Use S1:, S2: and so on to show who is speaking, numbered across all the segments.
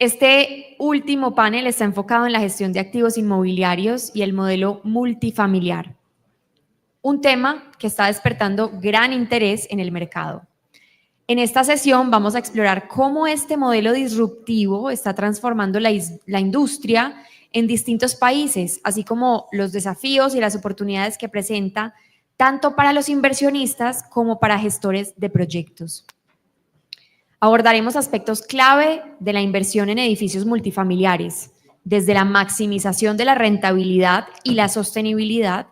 S1: Este último panel está enfocado en la gestión de activos inmobiliarios y el modelo multifamiliar, un tema que está despertando gran interés en el mercado. En esta sesión vamos a explorar cómo este modelo disruptivo está transformando la industria en distintos países, así como los desafíos y las oportunidades que presenta tanto para los inversionistas como para gestores de proyectos. Abordaremos aspectos clave de la inversión en edificios multifamiliares, desde la maximización de la rentabilidad y la sostenibilidad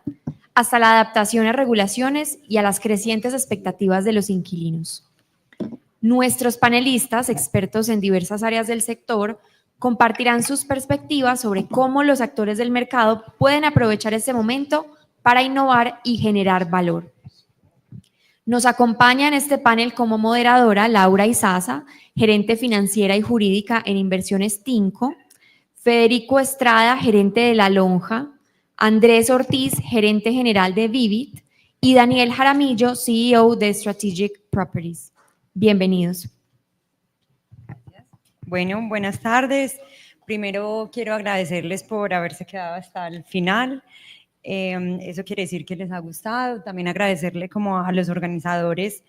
S1: hasta la adaptación a regulaciones y a las crecientes expectativas de los inquilinos. Nuestros panelistas, expertos en diversas áreas del sector, compartirán sus perspectivas sobre cómo los actores del mercado pueden aprovechar este momento para innovar y generar valor. Nos acompaña en este panel como moderadora Laura Izaza, gerente financiera y jurídica en Inversiones Tinco, Federico Estrada, gerente de La Lonja, Andrés Ortiz, gerente general de Vivit, y Daniel Jaramillo, CEO de Strategic Properties. Bienvenidos.
S2: Gracias. Bueno, buenas tardes. Primero quiero agradecerles por haberse quedado hasta el final. Eso quiere decir que les ha gustado. También agradecerle como a los organizadores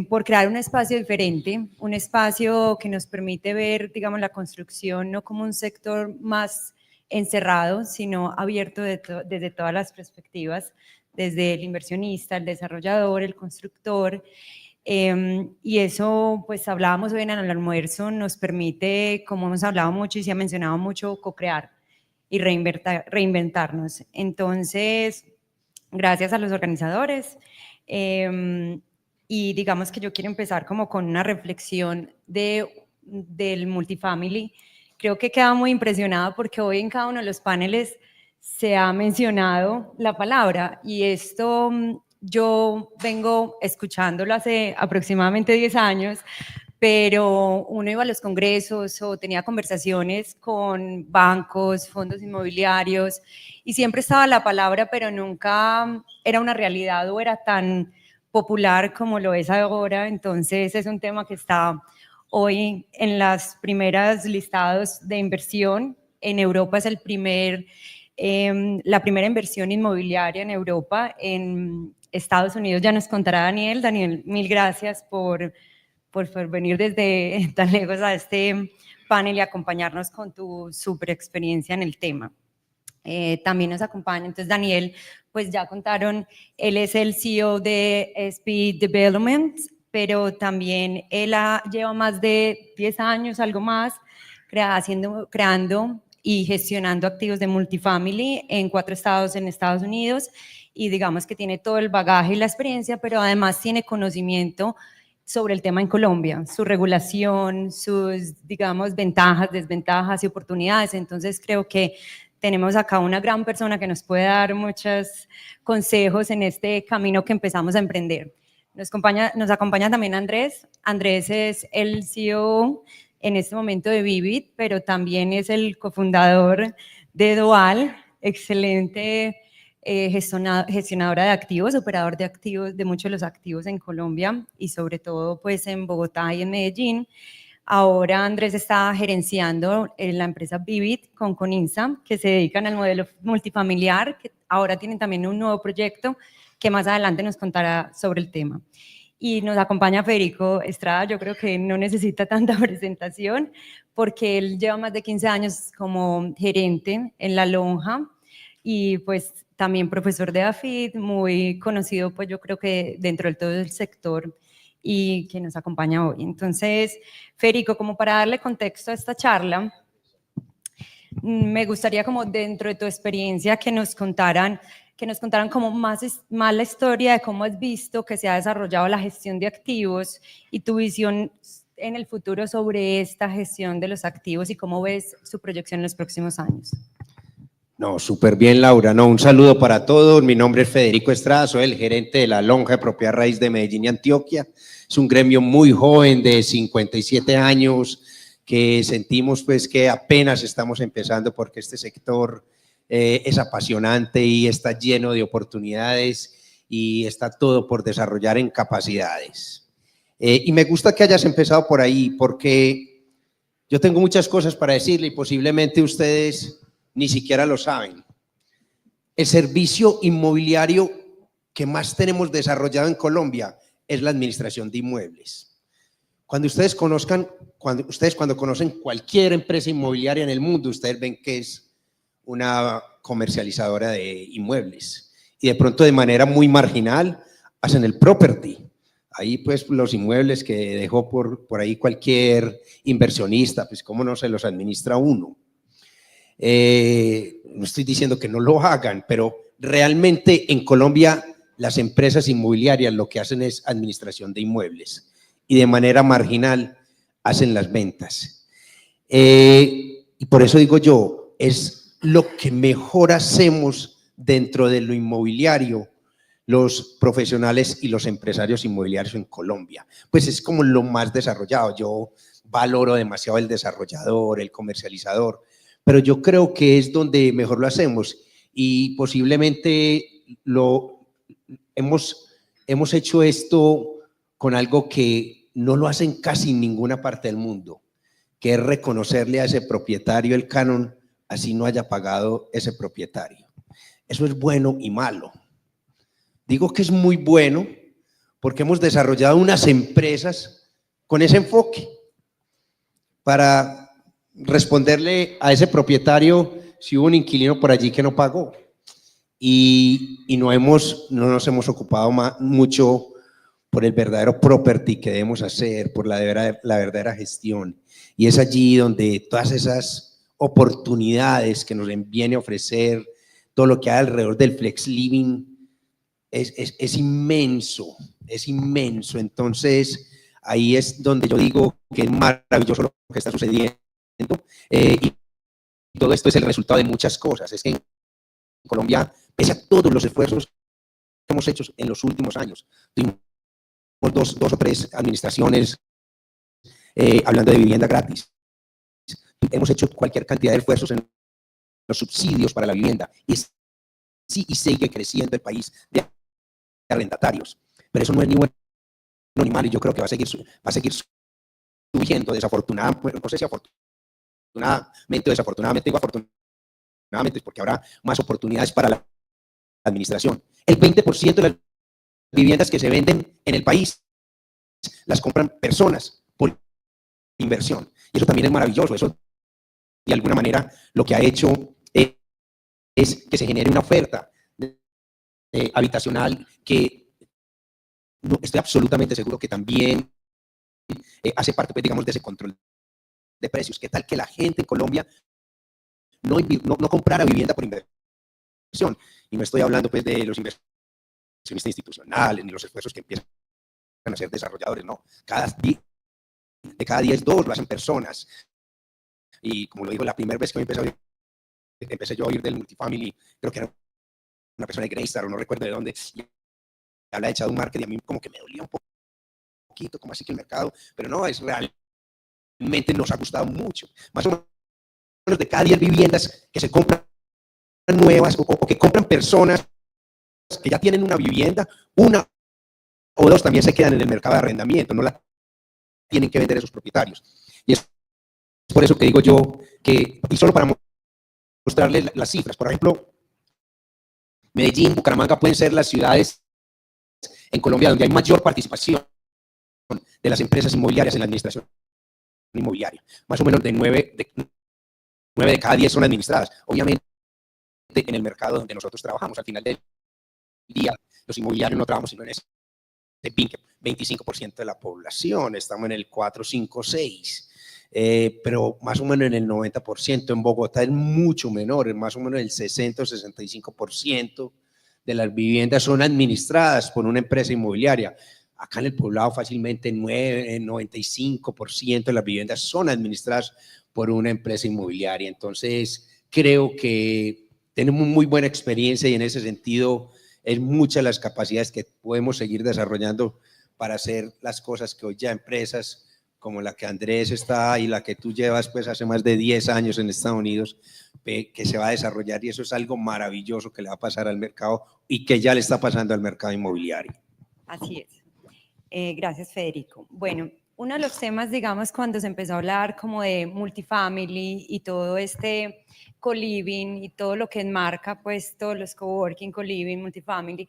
S2: por crear un espacio diferente, un espacio que nos permite ver, digamos, la construcción no como un sector más encerrado, sino abierto desde todas las perspectivas, desde el inversionista, el desarrollador, el constructor. Y eso, pues hablábamos hoy en el almuerzo, nos permite, como hemos hablado mucho y se ha mencionado mucho, co-crear y reinventarnos. Entonces, gracias a los organizadores. Y digamos que yo quiero empezar como con una reflexión del multifamily. Creo que queda muy impresionada porque hoy en cada uno de los paneles se ha mencionado la palabra y esto yo vengo escuchándolo hace aproximadamente 10 años, pero uno iba a los congresos o tenía conversaciones con bancos, fondos inmobiliarios y siempre estaba la palabra, pero nunca era una realidad o era tan popular como lo es ahora. Entonces es un tema que está hoy en las primeras listados de inversión. En Europa es la primera inversión inmobiliaria en Europa. En Estados Unidos ya nos contará Daniel. Daniel, mil gracias por venir desde tan lejos a este panel y acompañarnos con tu súper experiencia en el tema. También nos acompaña, entonces Daniel, pues ya contaron, él es el CEO de SP Development, pero también él lleva más de 10 años, algo más, creando y gestionando activos de multifamily en 4 estados en Estados Unidos, y digamos que tiene todo el bagaje y la experiencia, pero además tiene conocimiento sobre el tema en Colombia, su regulación, sus, digamos, ventajas, desventajas y oportunidades. Entonces creo que tenemos acá una gran persona que nos puede dar muchos consejos en este camino que empezamos a emprender. Nos acompaña también Andrés. Andrés es el CEO en este momento de Vivit, pero también es el cofundador de Dual, excelente gestionadora de activos, operador de activos, de muchos de los activos en Colombia y sobre todo pues en Bogotá y en Medellín. Ahora Andrés está gerenciando la empresa Vivit con Coninsa, que se dedican al modelo multifamiliar, que ahora tienen también un nuevo proyecto que más adelante nos contará sobre el tema. Y nos acompaña Federico Estrada. Yo creo que no necesita tanta presentación porque él lleva más de 15 años como gerente en La Lonja y pues también profesor de AFIT, muy conocido pues yo creo que dentro de todo el sector y que nos acompaña hoy. Entonces, Federico, como para darle contexto a esta charla, me gustaría como dentro de tu experiencia que nos contaran como más la historia de cómo has visto que se ha desarrollado la gestión de activos y tu visión en el futuro sobre esta gestión de los activos y cómo ves su proyección en los próximos años.
S3: No, súper bien, Laura. No, un saludo para todos. Mi nombre es Federico Estrada, soy el gerente de La Lonja de Propiedad Raíz de Medellín y Antioquia. Es un gremio muy joven de 57 años que sentimos pues que apenas estamos empezando porque este sector es apasionante y está lleno de oportunidades y está todo por desarrollar en capacidades. Y me gusta que hayas empezado por ahí porque Yo tengo muchas cosas para decirle y posiblemente ustedes ni siquiera lo saben. El servicio inmobiliario que más tenemos desarrollado en Colombia es la administración de inmuebles. Cuando conocen cualquier empresa inmobiliaria en el mundo, ustedes ven que es una comercializadora de inmuebles y de pronto de manera muy marginal hacen el property. Ahí pues los inmuebles que dejó por ahí cualquier inversionista, pues cómo no se los administra uno. No estoy diciendo que no lo hagan, pero realmente en Colombia las empresas inmobiliarias lo que hacen es administración de inmuebles y de manera marginal hacen las ventas. Y por eso digo yo, es lo que mejor hacemos dentro de lo inmobiliario los profesionales y los empresarios inmobiliarios en Colombia. Pues es como lo más desarrollado. Yo valoro demasiado el desarrollador, el comercializador, pero yo creo que es donde mejor lo hacemos y posiblemente hemos hecho esto con algo que no lo hacen casi en ninguna parte del mundo, que es reconocerle a ese propietario el canon, así no haya pagado ese propietario. Eso es bueno y malo. Digo que es muy bueno porque hemos desarrollado unas empresas con ese enfoque para responderle a ese propietario si hubo un inquilino por allí que no pagó. Y no nos hemos ocupado mucho por el verdadero property que debemos hacer, por la verdadera gestión. Y es allí donde todas esas oportunidades que nos viene a ofrecer, todo lo que hay alrededor del flex living, es inmenso, es inmenso. Entonces, ahí es donde yo digo que es maravilloso lo que está sucediendo. Y todo esto es el resultado de muchas cosas. Es que en Colombia, pese a todos los esfuerzos que hemos hecho en los últimos años, tuvimos dos o tres administraciones hablando de vivienda gratis. Hemos hecho cualquier cantidad de esfuerzos en los subsidios para la vivienda y sigue creciendo el país de arrendatarios, pero eso no es ni bueno ni malo y yo creo que va a seguir subiendo desafortunadamente, no sé si afortunadamente o desafortunadamente, digo afortunadamente porque habrá más oportunidades para la administración. El 20% de las viviendas que se venden en el país las compran personas por inversión y eso también es maravilloso. Eso de alguna manera lo que ha hecho es que se genere una oferta habitacional que estoy absolutamente seguro que también hace parte, pues, digamos, de ese control de precios. ¿Qué tal que la gente en Colombia no comprara vivienda por inversión? Y no estoy hablando pues de los inversionistas institucionales ni los esfuerzos que empiezan a hacer desarrolladores, no. De cada 10, 2 lo hacen personas. Y como lo digo, la primera vez que empecé yo a oír del multifamily, creo que era una persona de Greystar o no recuerdo de dónde, y habla de Shadow Market y a mí como que me dolía un poquito, como así que el mercado, pero no, es realmente nos ha gustado mucho. Más o menos de cada 10 viviendas que se compran nuevas o que compran personas que ya tienen una vivienda, una o dos también se quedan en el mercado de arrendamiento, no la tienen que vender esos propietarios. Y es por eso que digo yo que, y solo para mostrarles las cifras, por ejemplo, Medellín, Bucaramanga pueden ser las ciudades en Colombia donde hay mayor participación de las empresas inmobiliarias en la administración inmobiliaria. Más o menos de 9 de cada 10 son administradas. Obviamente, en el mercado donde nosotros trabajamos, al final del día, los inmobiliarios no trabajamos sino en ese 25% de la población, estamos en el 4, 5, 6, pero más o menos en el 90%. En Bogotá es mucho menor, es más o menos el 60 o 65% de las viviendas son administradas por una empresa inmobiliaria. Acá en el Poblado fácilmente 95% de las viviendas son administradas por una empresa inmobiliaria. Entonces creo que tenemos muy buena experiencia y en ese sentido es muchas las capacidades que podemos seguir desarrollando para hacer las cosas que hoy ya empresas como la que Andrés está y la que tú llevas pues hace más de 10 años en Estados Unidos, que se va a desarrollar, y eso es algo maravilloso que le va a pasar al mercado y que ya le está pasando al mercado inmobiliario.
S2: Así es. Gracias, Federico. Bueno, uno de los temas, digamos, cuando se empezó a hablar como de multifamily y todo este co-living y todo lo que enmarca, pues, todos los coworking, co-living, multifamily,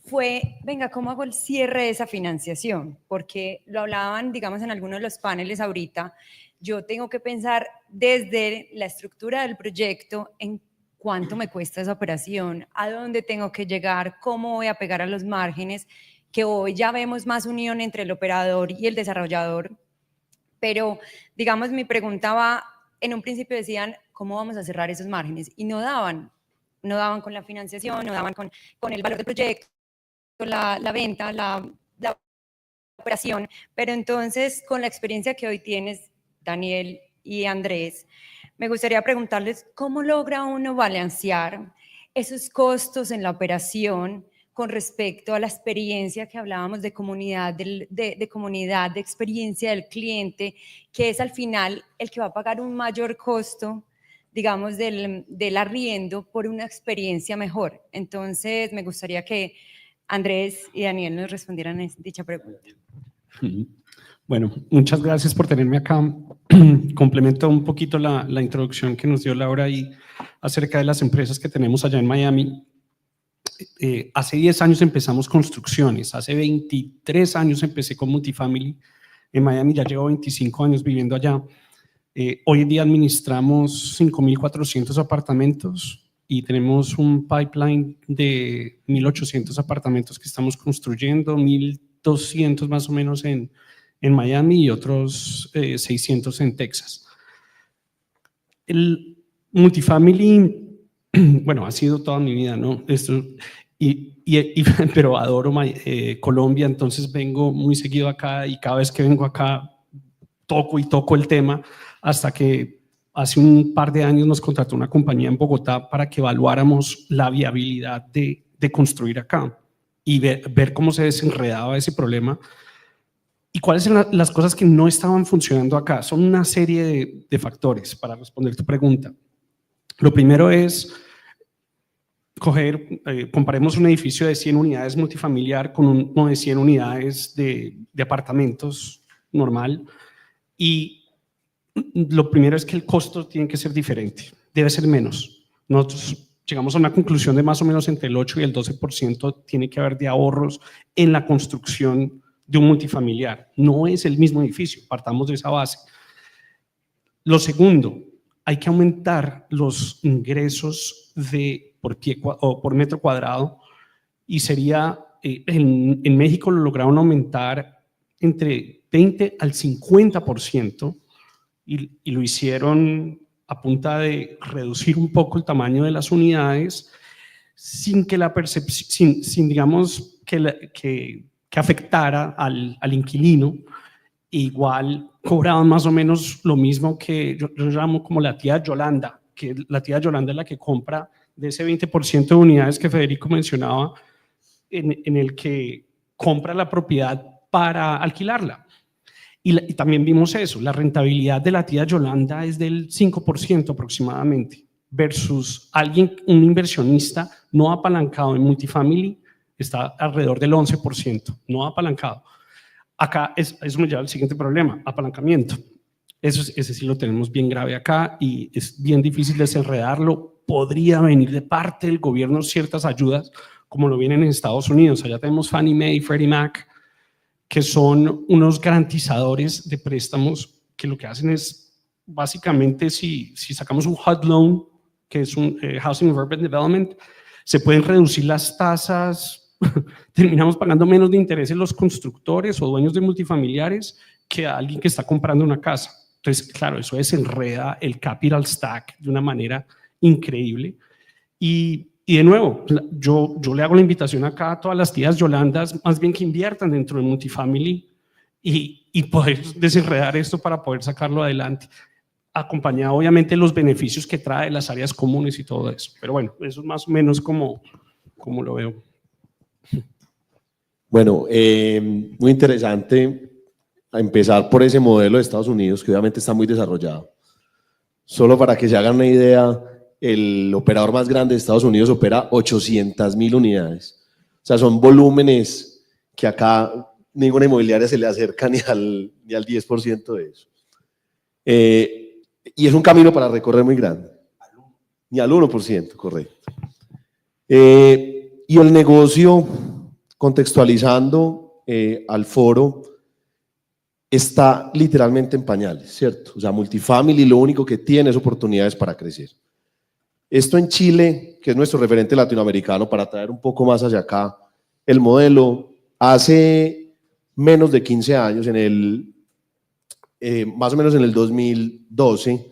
S2: fue, venga, ¿cómo hago el cierre de esa financiación? Porque lo hablaban, digamos, en algunos de los paneles ahorita, yo tengo que pensar desde la estructura del proyecto en cuánto me cuesta esa operación, a dónde tengo que llegar, cómo voy a pegar a los márgenes, que hoy ya vemos más unión entre el operador y el desarrollador, pero digamos mi pregunta va, en un principio decían, ¿cómo vamos a cerrar esos márgenes? Y no daban con la financiación, no daban con el valor del proyecto, la venta, la operación, pero entonces con la experiencia que hoy tienes, Daniel y Andrés, me gustaría preguntarles cómo logra uno balancear esos costos en la operación con respecto a la experiencia que hablábamos de comunidad, de comunidad, de experiencia del cliente, que es al final el que va a pagar un mayor costo, digamos, del arriendo por una experiencia mejor. Entonces, me gustaría que Andrés y Daniel nos respondieran a dicha pregunta.
S4: Bueno, muchas gracias por tenerme acá. Complemento un poquito la introducción que nos dio Laura ahí acerca de las empresas que tenemos allá en Miami. Hace 10 años empezamos construcciones, hace 23 años empecé con multifamily en Miami, ya llevo 25 años viviendo allá. Hoy en día administramos 5.400 apartamentos y tenemos un pipeline de 1.800 apartamentos que estamos construyendo, 1.200 más o menos en Miami y otros 600 en Texas. El multifamily, bueno, ha sido toda mi vida, ¿no? Esto, pero adoro Colombia, entonces vengo muy seguido acá y cada vez que vengo acá toco el tema hasta que hace un par de años nos contrató una compañía en Bogotá para que evaluáramos la viabilidad de construir acá y ver cómo se desenredaba ese problema y cuáles eran las cosas que no estaban funcionando acá. Son una serie de factores para responder tu pregunta. Lo primero es comparemos un edificio de 100 unidades multifamiliar con uno de 100 unidades de apartamentos normal y lo primero es que el costo tiene que ser diferente, debe ser menos. Nosotros llegamos a una conclusión de más o menos entre el 8 y el 12% tiene que haber de ahorros en la construcción de un multifamiliar. No es el mismo edificio, partamos de esa base. Lo segundo, hay que aumentar los ingresos por metro cuadrado y sería, en México lo lograron aumentar entre 20 al 50% y lo hicieron a punta de reducir un poco el tamaño de las unidades sin que la percepción, sin digamos que afectara al inquilino. Igual cobraban más o menos lo mismo que yo llamo como la tía Yolanda, que la tía Yolanda es la que compra de ese 20% de unidades que Federico mencionaba, en el que compra la propiedad para alquilarla. Y también vimos eso, la rentabilidad de la tía Yolanda es del 5% aproximadamente, versus un inversionista no apalancado en multifamily está alrededor del 11%, no apalancado. Acá eso me lleva al siguiente problema, apalancamiento. Ese sí lo tenemos bien grave acá y es bien difícil desenredarlo. Podría venir de parte del gobierno ciertas ayudas, como lo vienen en Estados Unidos. Allá tenemos Fannie Mae y Freddie Mac, que son unos garantizadores de préstamos que lo que hacen es, básicamente, si sacamos un HUD loan, que es un Housing and Urban Development, se pueden reducir las tasas, terminamos pagando menos de intereses los constructores o dueños de multifamiliares que a alguien que está comprando una casa. Entonces, claro, eso desenreda el capital stack de una manera increíble. Y de nuevo, yo le hago la invitación acá a todas las tías Yolandas, más bien que inviertan dentro del multifamily y poder desenredar esto para poder sacarlo adelante, acompañado obviamente de los beneficios que trae las áreas comunes y todo eso. Pero bueno, eso es más o menos como lo veo.
S5: Bueno, muy interesante a empezar por ese modelo de Estados Unidos, que obviamente está muy desarrollado. Solo para que se hagan una idea, el operador más grande de Estados Unidos opera 800.000 unidades. O sea, son volúmenes que acá ninguna inmobiliaria se le acerca ni al 10% de eso. Y es un camino para recorrer muy grande. Ni al 1%, correcto. Y el negocio, contextualizando al foro, está literalmente en pañales, ¿cierto? O sea, multifamily lo único que tiene es oportunidades para crecer. Esto en Chile, que es nuestro referente latinoamericano, para traer un poco más hacia acá, el modelo, hace menos de 15 años, más o menos en el 2012,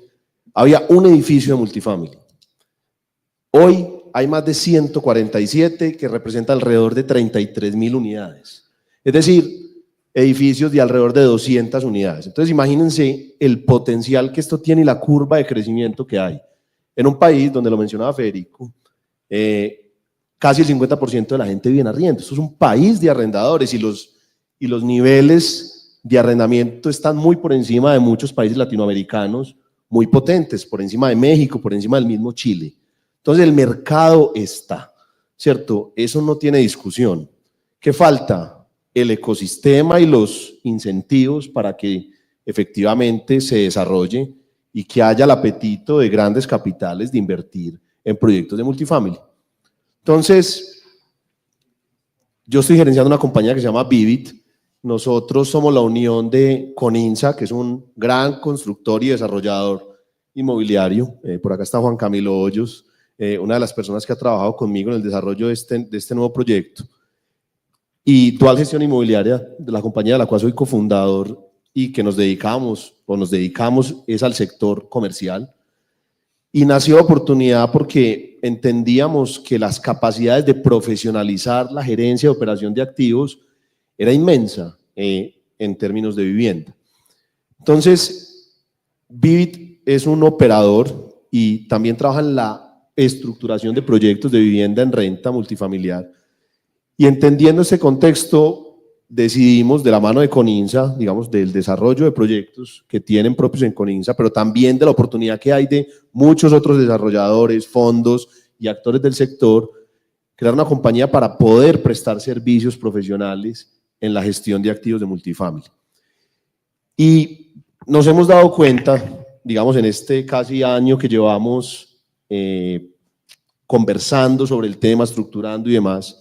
S5: había un edificio de multifamily. Hoy hay más de 147 que representan alrededor de 33.000 unidades. Es decir, edificios de alrededor de 200 unidades. Entonces imagínense el potencial que esto tiene y la curva de crecimiento que hay. En un país donde, lo mencionaba Federico, casi el 50% de la gente vive en arriendo. Esto es un país de arrendadores y los niveles de arrendamiento están muy por encima de muchos países latinoamericanos, muy potentes, por encima de México, por encima del mismo Chile. Entonces el mercado está, ¿cierto? Eso no tiene discusión. ¿Qué falta? El ecosistema y los incentivos para que efectivamente se desarrolle y que haya el apetito de grandes capitales de invertir en proyectos de multifamily. Entonces, yo estoy gerenciando una compañía que se llama Vivit. Nosotros somos la unión de Coninsa, que es un gran constructor y desarrollador inmobiliario. Por acá está Juan Camilo Hoyos, una de las personas que ha trabajado conmigo en el desarrollo de este nuevo proyecto. Y Dual Gestión Inmobiliaria, de la compañía de la cual soy cofundador y que nos dedicamos es al sector comercial. Y nació la oportunidad porque entendíamos que las capacidades de profesionalizar la gerencia de operación de activos era inmensa en términos de vivienda. Entonces, Vivit es un operador y también trabaja en la estructuración de proyectos de vivienda en renta multifamiliar. Y entendiendo ese contexto, decidimos de la mano de Coninsa, digamos, del desarrollo de proyectos que tienen propios en Coninsa, pero también de la oportunidad que hay de muchos otros desarrolladores, fondos y actores del sector, crear una compañía para poder prestar servicios profesionales en la gestión de activos de multifamily. Y nos hemos dado cuenta, digamos, en este casi año que llevamos conversando sobre el tema, estructurando y demás,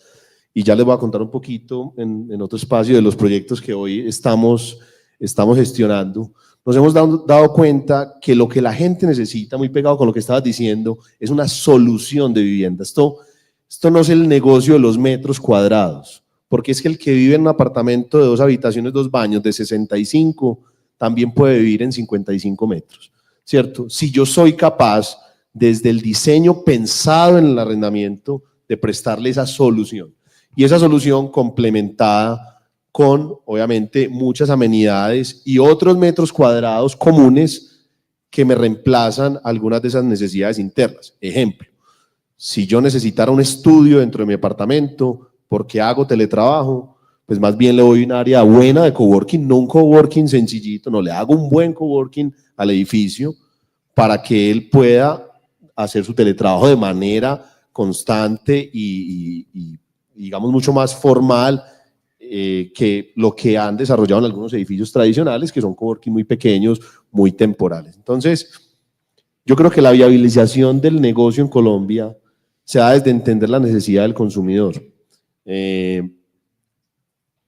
S5: y ya les voy a contar un poquito en otro espacio de los proyectos que hoy estamos gestionando. Nos hemos dado cuenta que lo que la gente necesita, muy pegado con lo que estabas diciendo, es una solución de vivienda. Esto no es el negocio de los metros cuadrados, porque es que el que vive en un apartamento de 2 habitaciones, 2 baños, de 65, también puede vivir en 55 metros, ¿cierto? Si yo soy capaz, desde el diseño pensado en el arrendamiento, de prestarle esa solución. Y esa solución complementada con, obviamente, muchas amenidades y otros metros cuadrados comunes que me reemplazan algunas de esas necesidades internas. Ejemplo, si yo necesitara un estudio dentro de mi apartamento porque hago teletrabajo, pues más bien le doy un área buena de coworking, no un coworking sencillito, no, le hago un buen coworking al edificio para que él pueda hacer su teletrabajo de manera constante y digamos mucho más formal que lo que han desarrollado en algunos edificios tradicionales, que son coworking muy pequeños, muy temporales. Entonces, yo creo que la viabilización del negocio en Colombia se da desde entender la necesidad del consumidor. El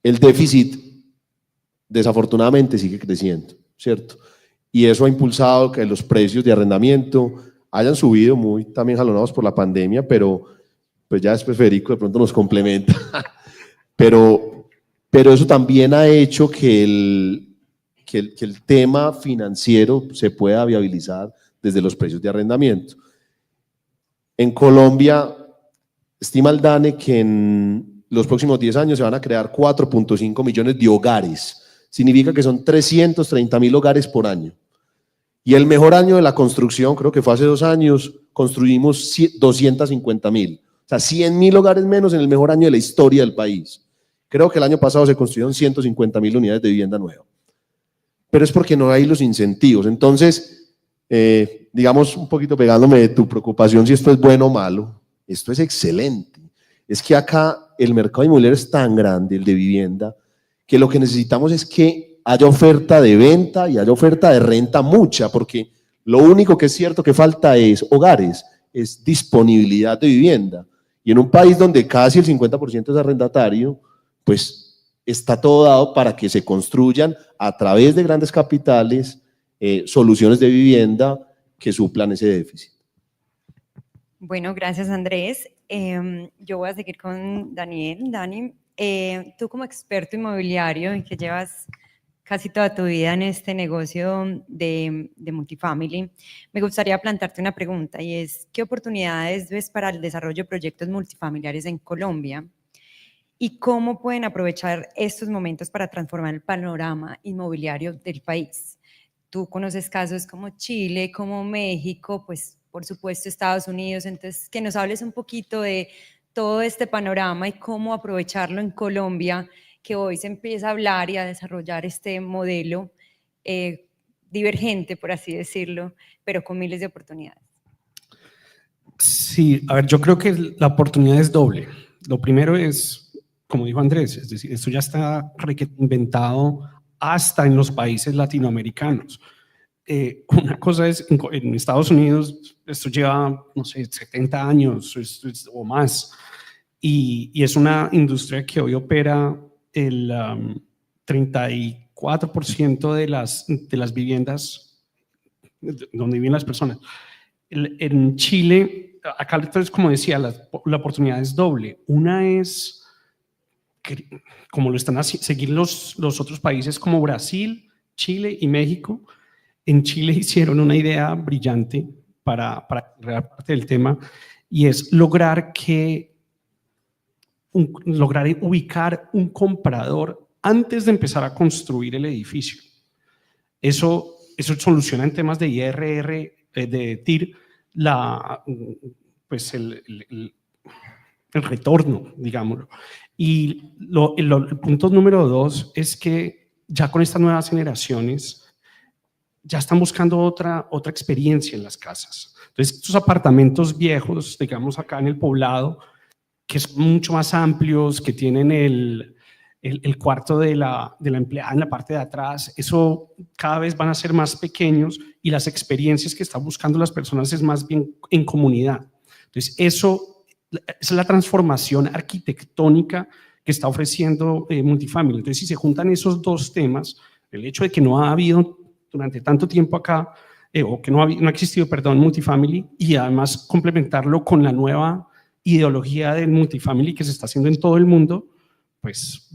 S5: déficit, desafortunadamente, sigue creciendo, ¿cierto? Y eso ha impulsado que los precios de arrendamiento hayan subido muy también jalonados por la pandemia, pero pues ya después Federico de pronto nos complementa. pero eso también ha hecho que el tema financiero se pueda viabilizar desde los precios de arrendamiento. En Colombia, estima el DANE que en los próximos 10 años se van a crear 4.5 millones de hogares. Significa que son 330.000 hogares por año. Y el mejor año de la construcción, creo que fue hace 2 años, construimos 250.000. O sea, 100.000 hogares menos en el mejor año de la historia del país. Creo que el año pasado se construyeron 150.000 unidades de vivienda nueva. Pero es porque no hay los incentivos. Entonces, digamos, un poquito pegándome de tu preocupación si esto es bueno o malo, esto es excelente. Es que acá el mercado inmobiliario es tan grande, el de vivienda, que lo que necesitamos es que haya oferta de venta y haya oferta de renta mucha, porque lo único que es cierto que falta es hogares, es disponibilidad de vivienda. Y en un país donde casi el 50% es arrendatario, pues está todo dado para que se construyan a través de grandes capitales soluciones de vivienda que suplan ese déficit.
S2: Bueno, gracias Andrés. Yo voy a seguir con Daniel. Dani, tú como experto inmobiliario y que llevas casi toda tu vida en este negocio de multifamily, me gustaría plantearte una pregunta y es, ¿qué oportunidades ves para el desarrollo de proyectos multifamiliares en Colombia? ¿Y cómo pueden aprovechar estos momentos para transformar el panorama inmobiliario del país? Tú conoces casos como Chile, como México, pues por supuesto Estados Unidos, entonces que nos hables un poquito de todo este panorama y cómo aprovecharlo en Colombia, que hoy se empieza a hablar y a desarrollar este modelo divergente, por así decirlo, pero con miles de oportunidades.
S4: Sí, a ver, yo creo que la oportunidad es doble. Lo primero es, como dijo Andrés, es decir, esto ya está inventado hasta en los países latinoamericanos. Una cosa es, en Estados Unidos, esto lleva, no sé, 70 años o más, y es una industria que hoy opera el 34% de las viviendas donde viven las personas. En Chile, acá entonces, como decía, la oportunidad es doble. Una es, como lo están haciendo, seguir los otros países como Brasil, Chile y México. En Chile hicieron una idea brillante para crear parte del tema, y es lograr ubicar un comprador antes de empezar a construir el edificio. Eso soluciona en temas de IRR, de TIR, pues el retorno, digámoslo. Y el punto número 2 es que ya con estas nuevas generaciones ya están buscando otra experiencia en las casas. Entonces, estos apartamentos viejos, digamos acá en el poblado, que son mucho más amplios, que tienen el cuarto de la empleada en la parte de atrás, eso cada vez van a ser más pequeños y las experiencias que están buscando las personas es más bien en comunidad. Entonces, esa es la transformación arquitectónica que está ofreciendo Multifamily. Entonces, si se juntan esos dos temas, el hecho de que no ha habido durante tanto tiempo acá, o que no ha existido, perdón, Multifamily, y además complementarlo con la nueva ideología del Multifamily que se está haciendo en todo el mundo, pues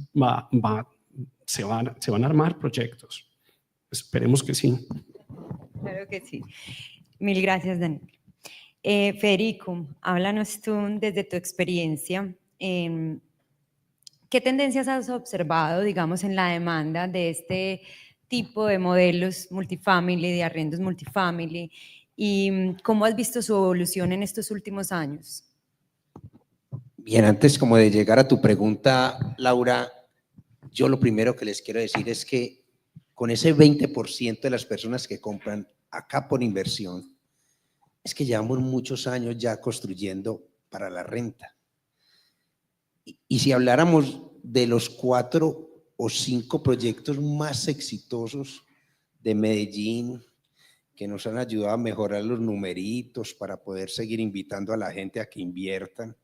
S4: se van a armar proyectos. Esperemos que sí.
S2: Claro que sí. Mil gracias, Daniel. Federico, háblanos tú desde tu experiencia. ¿Qué tendencias has observado, digamos, en la demanda de este tipo de modelos multifamily, de arriendos multifamily, y cómo has visto su evolución en estos últimos años?
S3: Bien, antes como de llegar a tu pregunta, Laura, yo lo primero que les quiero decir es que con ese 20% de las personas que compran acá por inversión, es que llevamos muchos años ya construyendo para la renta. Y si habláramos de los 4 o 5 proyectos más exitosos de Medellín, que nos han ayudado a mejorar los numeritos para poder seguir invitando a la gente a que inviertan,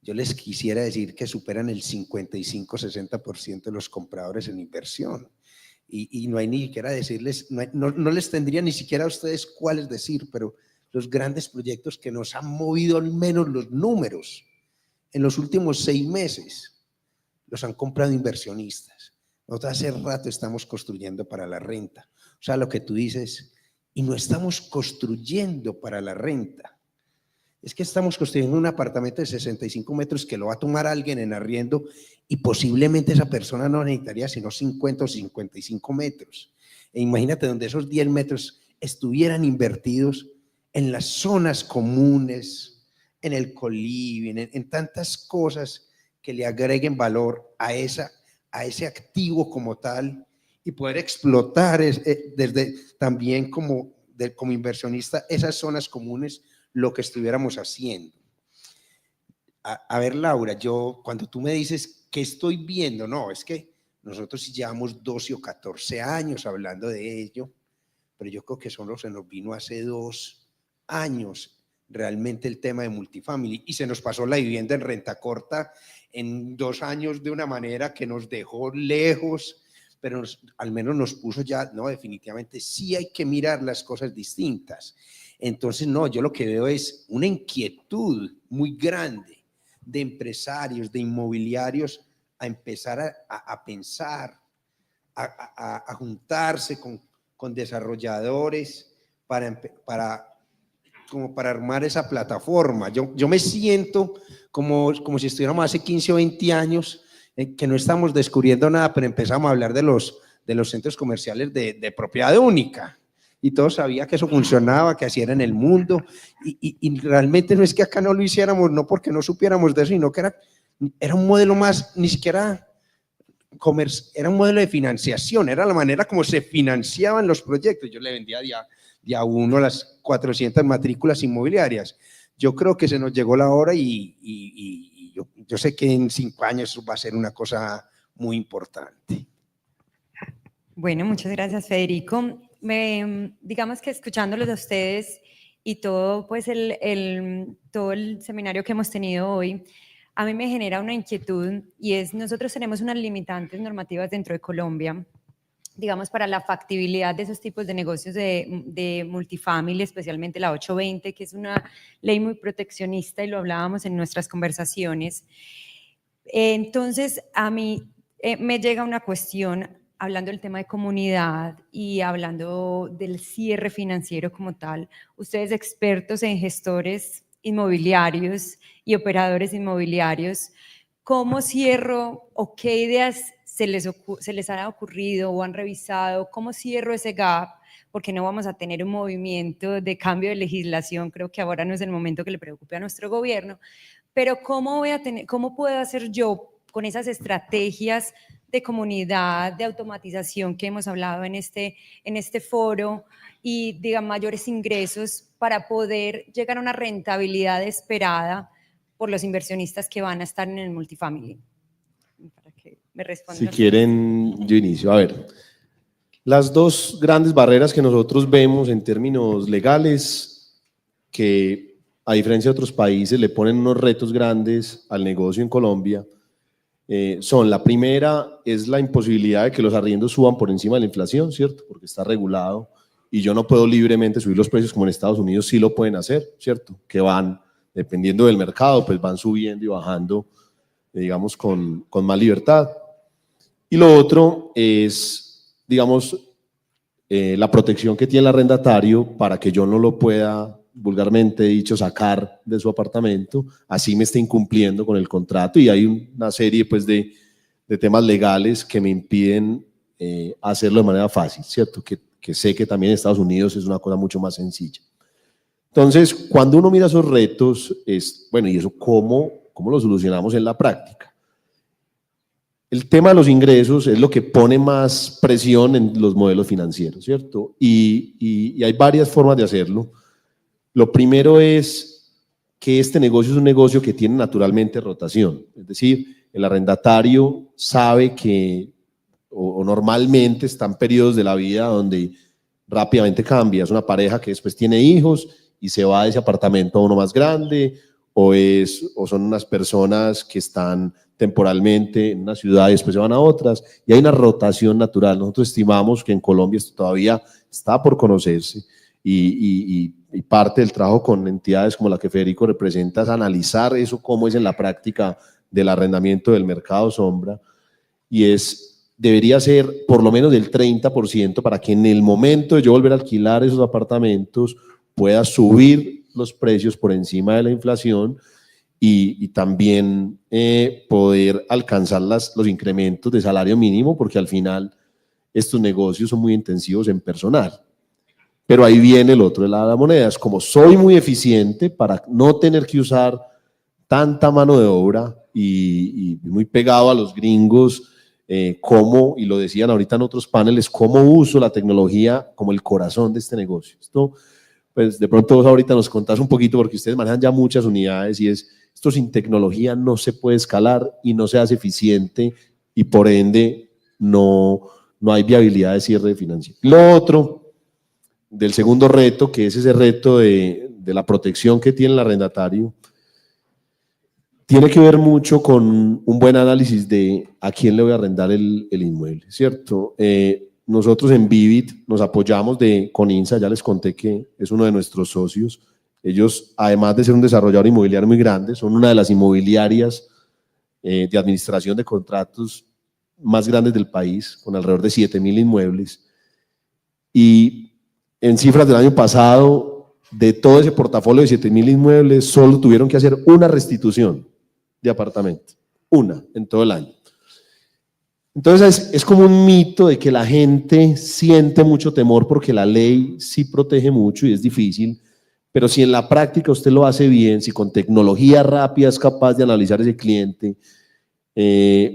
S3: yo les quisiera decir que superan el 55-60% de los compradores en inversión. Y no hay ni siquiera decirles, no les tendría ni siquiera a ustedes cuáles decir, pero los grandes proyectos que nos han movido al menos los números en los últimos 6 meses, los han comprado inversionistas. Nosotros hace rato estamos construyendo para la renta. O sea, lo que tú dices, y no estamos construyendo para la renta. Es que estamos construyendo un apartamento de 65 metros que lo va a tomar alguien en arriendo y posiblemente esa persona no necesitaría sino 50 o 55 metros. E imagínate donde esos 10 metros estuvieran invertidos en las zonas comunes, en el co-living, en tantas cosas que le agreguen valor a ese activo como tal y poder explotar desde también como inversionista esas zonas comunes, lo que estuviéramos haciendo. A ver, Laura, yo cuando tú me dices ¿qué estoy viendo? No, es que Nosotros sí llevamos 12 o 14 años hablando de ello, pero yo creo que solo se nos vino hace 2 años realmente el tema de multifamily, y se nos pasó la vivienda en renta corta en 2 años de una manera que nos dejó lejos, pero al menos nos puso ya, no, definitivamente sí hay que mirar las cosas distintas. Entonces, no, yo lo que veo es una inquietud muy grande de empresarios, de inmobiliarios, a empezar a pensar, a juntarse con desarrolladores para armar esa plataforma. Yo me siento como si estuviéramos hace 15 o 20 años, que no estamos descubriendo nada, pero empezamos a hablar de los centros comerciales de propiedad única. Y todos sabían que eso funcionaba, que así era en el mundo, y realmente no es que acá no lo hiciéramos, no porque no supiéramos de eso, sino que era un modelo más, ni siquiera era un modelo de financiación, era la manera como se financiaban los proyectos. Yo le vendía día a uno las 400 matrículas inmobiliarias. Yo creo que se nos llegó la hora y yo sé que en 5 años eso va a ser una cosa muy importante.
S2: Bueno, muchas gracias, Federico. Digamos que escuchándolos a ustedes y todo, pues todo el seminario que hemos tenido hoy, a mí me genera una inquietud, y es: nosotros tenemos unas limitantes normativas dentro de Colombia, digamos, para la factibilidad de esos tipos de negocios de multifamily, especialmente la 820, que es una ley muy proteccionista, y lo hablábamos en nuestras conversaciones. Entonces, a mí me llega una cuestión, hablando del tema de comunidad y hablando del cierre financiero como tal. Ustedes, expertos en gestores inmobiliarios y operadores inmobiliarios, ¿cómo cierro o qué ideas se les ha ocurrido o han revisado? ¿Cómo cierro ese gap? Porque no vamos a tener un movimiento de cambio de legislación, creo que ahora no es el momento que le preocupe a nuestro gobierno, pero ¿cómo puedo hacer yo con esas estrategias de comunidad, de automatización que hemos hablado en este foro, y digan mayores ingresos, para poder llegar a una rentabilidad esperada por los inversionistas que van a estar en el multifamily? Para que me respondan.
S5: Si quieren, yo inicio. A ver, las 2 grandes barreras que nosotros vemos en términos legales, que a diferencia de otros países le ponen unos retos grandes al negocio en Colombia, son: la primera es la imposibilidad de que los arriendos suban por encima de la inflación, ¿cierto? Porque está regulado y yo no puedo libremente subir los precios como en Estados Unidos sí lo pueden hacer, ¿cierto? Que van, dependiendo del mercado, pues van subiendo y bajando, digamos, con más libertad. Y lo otro es, digamos, la protección que tiene el arrendatario para que yo no lo pueda, vulgarmente dicho, sacar de su apartamento, así me esté incumpliendo con el contrato, y hay una serie, pues, de temas legales que me impiden hacerlo de manera fácil, ¿cierto? Que sé que también en Estados Unidos es una cosa mucho más sencilla. Entonces, cuando uno mira esos retos, bueno, ¿y eso cómo lo solucionamos en la práctica? El tema de los ingresos es lo que pone más presión en los modelos financieros, ¿cierto? Y hay varias formas de hacerlo. Lo primero es que este negocio es un negocio que tiene naturalmente rotación, es decir, el arrendatario sabe que o normalmente están periodos de la vida donde rápidamente cambia. Es una pareja que después tiene hijos y se va de ese apartamento a uno más grande, o son unas personas que están temporalmente en una ciudad y después se van a otras, y hay una rotación natural. Nosotros estimamos que en Colombia esto todavía está por conocerse, y parte del trabajo con entidades como la que Federico representa es analizar eso, cómo es en la práctica del arrendamiento del mercado sombra, y debería ser por lo menos del 30%, para que en el momento de yo volver a alquilar esos apartamentos pueda subir los precios por encima de la inflación, y también poder alcanzar los incrementos de salario mínimo, porque al final estos negocios son muy intensivos en personal. Pero ahí viene el otro lado de la moneda: es como soy muy eficiente para no tener que usar tanta mano de obra y muy pegado a los gringos, cómo, y lo decían ahorita en otros paneles, cómo uso la tecnología como el corazón de este negocio. Esto, pues de pronto vos ahorita nos contás un poquito, porque ustedes manejan ya muchas unidades, y esto sin tecnología no se puede escalar y no se hace eficiente, y por ende no hay viabilidad de cierre financiero. Lo otro, del segundo reto, que es ese reto de la protección que tiene el arrendatario, tiene que ver mucho con un buen análisis de a quién le voy a arrendar el inmueble, ¿cierto? Nosotros en Vivit nos apoyamos de Coninsa, ya les conté que es uno de nuestros socios. Ellos, además de ser un desarrollador inmobiliario muy grande, son una de las inmobiliarias de administración de contratos más grandes del país, con alrededor de 7.000 inmuebles. Y en cifras del año pasado, de todo ese portafolio de 7.000 inmuebles, solo tuvieron que hacer una restitución de apartamento, una en todo el año. Entonces es como un mito de que la gente siente mucho temor porque la ley sí protege mucho y es difícil, pero si en la práctica usted lo hace bien, si con tecnología rápida es capaz de analizar ese cliente,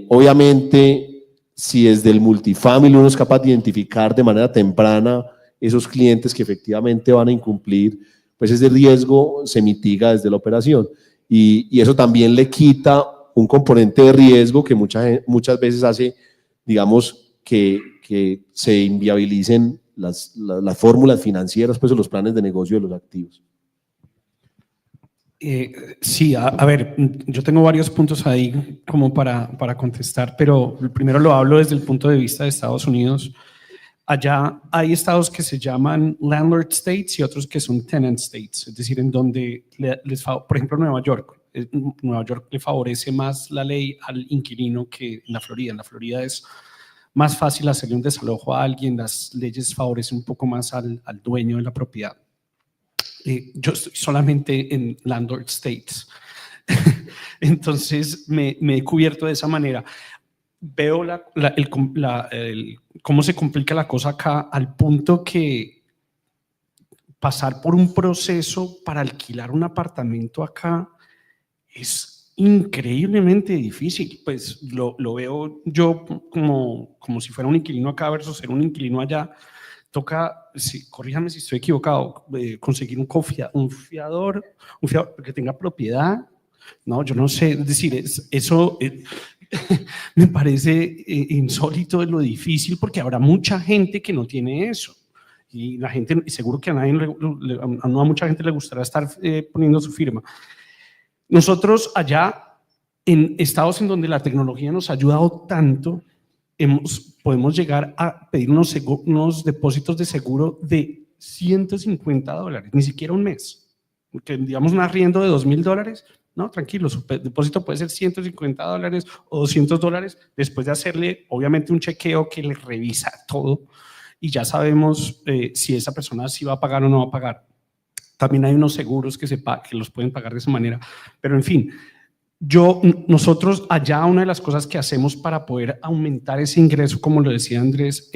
S5: obviamente si desde el multifamily uno es capaz de identificar de manera temprana esos clientes que efectivamente van a incumplir, pues ese riesgo se mitiga desde la operación. Y eso también le quita un componente de riesgo que muchas veces hace, digamos, que se inviabilicen las fórmulas financieras, pues, o los planes de negocio de los activos.
S4: Sí, a ver, yo tengo varios puntos ahí como para contestar, pero primero lo hablo desde el punto de vista de Estados Unidos. Allá hay estados que se llaman landlord states y otros que son tenant states, es decir, en donde por ejemplo, Nueva York le favorece más la ley al inquilino que en la Florida. En la Florida es más fácil hacerle un desalojo a alguien, las leyes favorecen un poco más al dueño de la propiedad. Yo estoy solamente en landlord states, entonces me he cubierto de esa manera. Veo cómo se complica la cosa acá al punto que pasar por un proceso para alquilar un apartamento acá es increíblemente difícil. Pues lo veo yo como si fuera un inquilino acá versus ser un inquilino allá. Toca, corríjame si estoy equivocado, conseguir un fiador que tenga propiedad. No, yo no sé, es decir, eso me parece insólito de lo difícil porque habrá mucha gente que no tiene eso. Y la gente, seguro que a mucha gente le gustará estar poniendo su firma. Nosotros allá, en estados en donde la tecnología nos ha ayudado tanto, podemos llegar a pedir unos depósitos de seguro de $150, ni siquiera un mes. Porque digamos un arriendo de $2.000, no, tranquilo, su depósito puede ser $150 o $200 después de hacerle obviamente un chequeo que le revisa todo y ya sabemos si esa persona sí va a pagar o no va a pagar. También hay unos seguros que los pueden pagar de esa manera, pero en fin. Nosotros allá una de las cosas que hacemos para poder aumentar ese ingreso, como lo decía Andrés,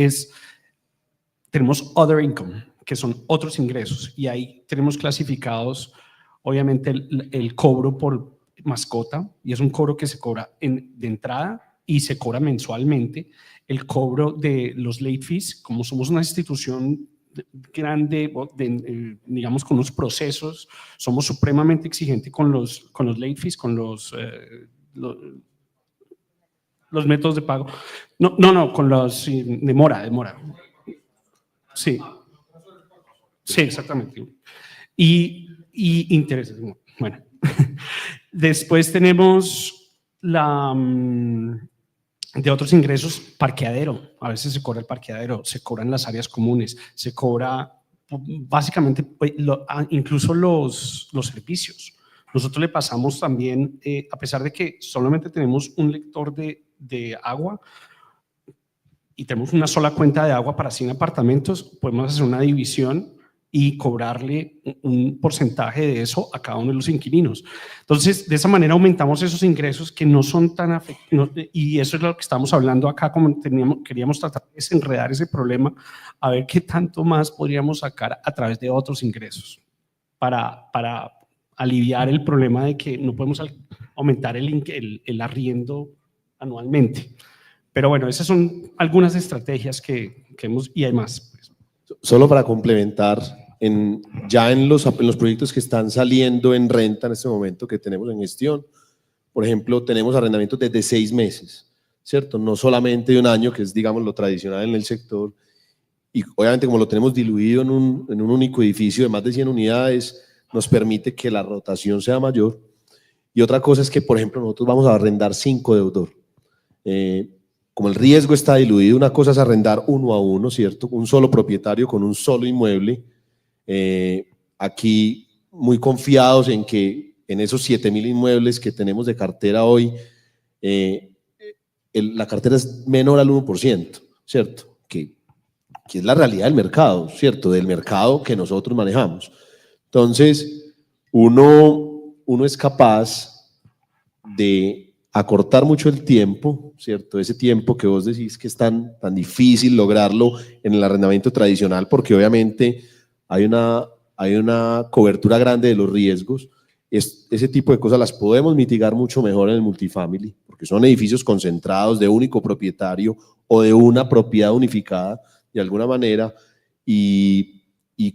S4: tenemos other income, que son otros ingresos, y ahí tenemos clasificados obviamente el cobro por mascota, y es un cobro que se cobra de entrada y se cobra mensualmente. El cobro de los late fees, como somos una institución grande, digamos con unos procesos, somos supremamente exigentes con los late fees, con los métodos de pago. No, con los demora. Sí, exactamente. Y intereses. Bueno, después tenemos de otros ingresos, parqueadero. A veces se cobra el parqueadero, se cobran las áreas comunes, se cobra básicamente incluso los servicios. Nosotros le pasamos también, a pesar de que solamente tenemos un lector de agua y tenemos una sola cuenta de agua para 100 apartamentos, podemos hacer una división y cobrarle un porcentaje de eso a cada uno de los inquilinos. Entonces, de esa manera aumentamos esos ingresos que no son tan y eso es lo que estamos hablando acá, como queríamos tratar de desenredar ese problema, a ver qué tanto más podríamos sacar a través de otros ingresos para aliviar el problema de que no podemos aumentar el arriendo anualmente. Pero bueno, esas son algunas estrategias que hemos, y hay más.
S5: Solo para complementar, ya en los proyectos que están saliendo en renta en este momento que tenemos en gestión, por ejemplo, tenemos arrendamientos desde 6 meses. ¿cierto? No solamente de un año, que es, digamos, lo tradicional en el sector, y obviamente como lo tenemos diluido en un único edificio de más de 100 unidades, nos permite que la rotación sea mayor. Y otra cosa es que, por ejemplo, nosotros vamos a arrendar 5 deudor. Como el riesgo está diluido, una cosa es arrendar 1 a 1, ¿cierto? Un solo propietario con un solo inmueble. Aquí muy confiados en que en esos 7.000 inmuebles que tenemos de cartera hoy, la cartera es menor al 1%, ¿cierto? Que es la realidad del mercado, ¿cierto? Del mercado que nosotros manejamos. Entonces, uno es capaz de acortar mucho el tiempo, ¿cierto? Ese tiempo que vos decís que es tan difícil lograrlo en el arrendamiento tradicional, porque obviamente hay una cobertura grande de los riesgos. Ese tipo de cosas las podemos mitigar mucho mejor en el multifamily, porque son edificios concentrados de único propietario o de una propiedad unificada de alguna manera, y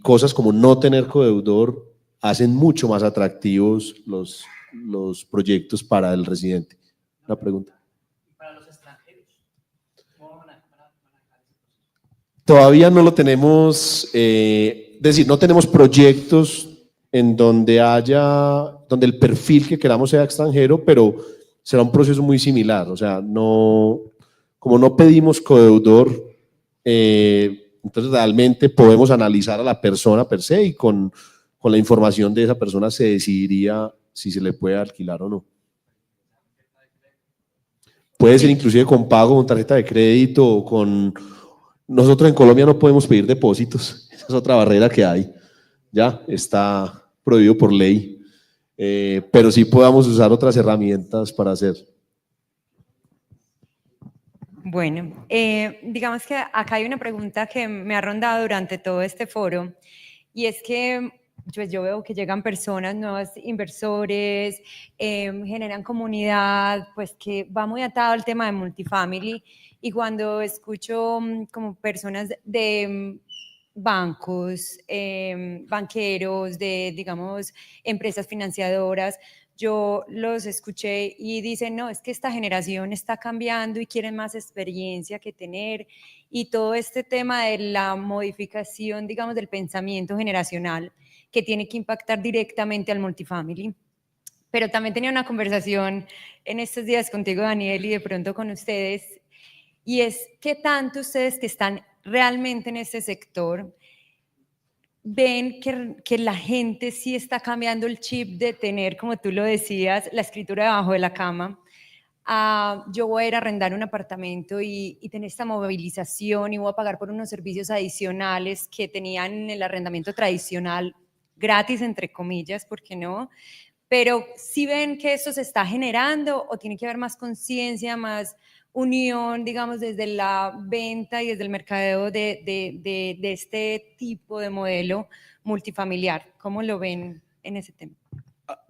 S5: cosas como no tener codeudor hacen mucho más atractivos los proyectos para el residente. Una pregunta.
S6: ¿Para los extranjeros? ¿Cómo van a manejar ese proceso?
S5: Todavía no lo tenemos, es decir, no tenemos proyectos en donde el perfil que queramos sea extranjero, pero será un proceso muy similar. O sea, como no pedimos codeudor, entonces realmente podemos analizar a la persona per se, y con la información de esa persona se decidiría si se le puede alquilar o no. Puede ser inclusive con pago, con tarjeta de crédito, o con... Nosotros en Colombia no podemos pedir depósitos, esa es otra barrera que hay, ya está prohibido por ley, pero sí podamos usar otras herramientas para hacer.
S2: Bueno, digamos que acá hay una pregunta que me ha rondado durante todo este foro, y es que yo veo que llegan personas, nuevos inversores, generan comunidad, pues que va muy atado al tema de multifamily, y cuando escucho como personas de bancos, banqueros, de, digamos, empresas financiadoras, yo los escuché y dicen, no, es que esta generación está cambiando y quieren más experiencia que tener, y todo este tema de la modificación, digamos, del pensamiento generacional que tiene que impactar directamente al multifamily. Pero también tenía una conversación en estos días contigo, Daniel, y de pronto con ustedes, y es ¿qué tanto ustedes que están realmente en este sector ven que la gente sí está cambiando el chip de tener, como tú lo decías, la escritura debajo de la cama, a yo voy a ir a arrendar un apartamento y tener esta movilización y voy a pagar por unos servicios adicionales que tenían en el arrendamiento tradicional gratis, entre comillas, ¿por qué no? Pero sí ven que esto se está generando, o tiene que haber más conciencia, más unión, digamos, desde la venta y desde el mercadeo de este tipo de modelo multifamiliar. ¿Cómo lo ven en ese tema?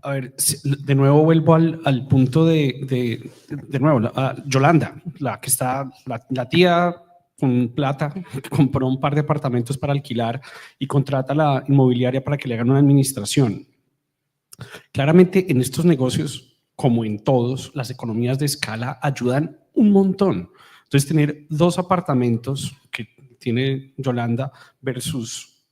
S4: A ver, de nuevo vuelvo al punto de nuevo, Yolanda, la que está, la tía con plata, que compró un par de apartamentos para alquilar y contrata a la inmobiliaria para que le hagan una administración. Claramente en estos negocios, como en todos, las economías de escala ayudan un montón. Entonces, tener 2 apartamentos que tiene Yolanda versus,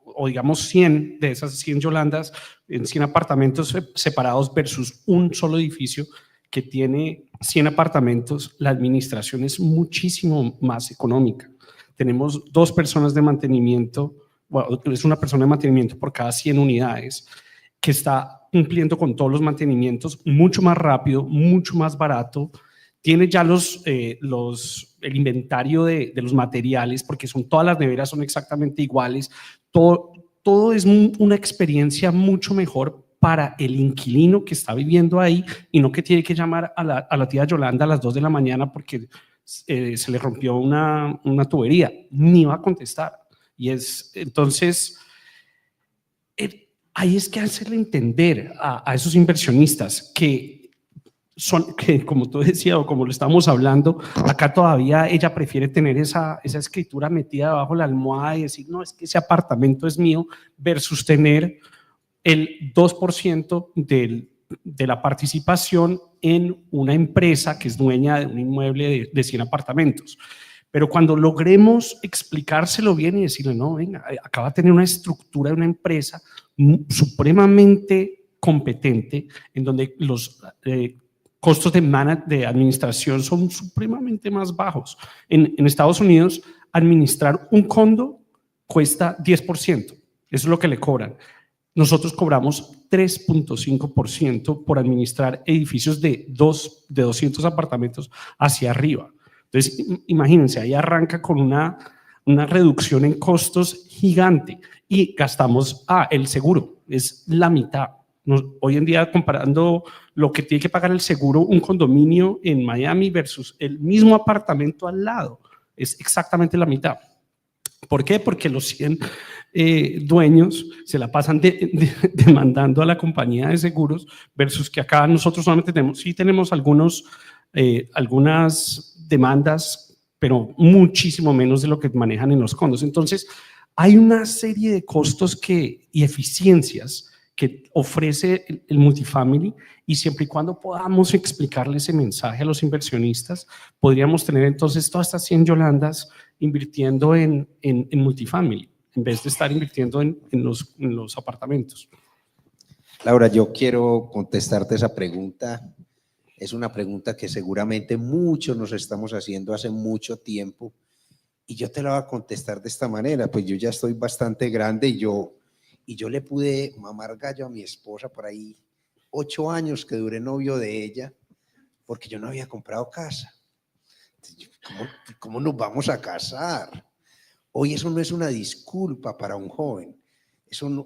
S4: o digamos 100 de esas 100 Yolandas, en 100 apartamentos separados versus un solo edificio que tiene 100 apartamentos, la administración es muchísimo más económica. Tenemos 2 personas de mantenimiento, bueno, es una persona de mantenimiento por cada 100 unidades, que está cumpliendo con todos los mantenimientos mucho más rápido, mucho más barato. Tiene ya el inventario de los materiales, porque todas las neveras son exactamente iguales. Todo es una experiencia mucho mejor para el inquilino que está viviendo ahí, y no que tiene que llamar a la tía Yolanda a las 2 de la mañana porque se le rompió una tubería. Ni va a contestar. Entonces, ahí es que hacerle entender a esos inversionistas que como tú decías, o como lo estamos hablando, acá todavía ella prefiere tener esa escritura metida debajo de la almohada y decir, no, es que ese apartamento es mío, versus tener el 2% de la participación en una empresa que es dueña de un inmueble de 100 apartamentos. Pero cuando logremos explicárselo bien y decirle, no, venga, acaba de tener una estructura de una empresa supremamente competente, en donde los costos de administración son supremamente más bajos. En Estados Unidos, administrar un condo cuesta 10%, eso es lo que le cobran. Nosotros cobramos 3.5% por administrar edificios de 200 apartamentos hacia arriba. Entonces, imagínense, ahí arranca con una reducción en costos gigante y gastamos, el seguro es la mitad. Hoy en día, comparando lo que tiene que pagar el seguro un condominio en Miami versus el mismo apartamento al lado, es exactamente la mitad. ¿Por qué? Porque los 100 dueños se la pasan demandando a la compañía de seguros versus que acá nosotros solamente tenemos algunas demandas, pero muchísimo menos de lo que manejan en los condos. Entonces, hay una serie de costos y eficiencias que ofrece el multifamily, y siempre y cuando podamos explicarle ese mensaje a los inversionistas, podríamos tener entonces todas estas 100 Yolandas invirtiendo en multifamily, en vez de estar invirtiendo en los apartamentos.
S3: Laura, yo quiero contestarte esa pregunta. Es una pregunta que seguramente muchos nos estamos haciendo hace mucho tiempo, y yo te la voy a contestar de esta manera. Pues yo ya estoy bastante grande y yo le pude mamar gallo a mi esposa por ahí 8 años que duré novio de ella, porque yo no había comprado casa. ¿Cómo nos vamos a casar? Hoy eso no es una disculpa para un joven. Eso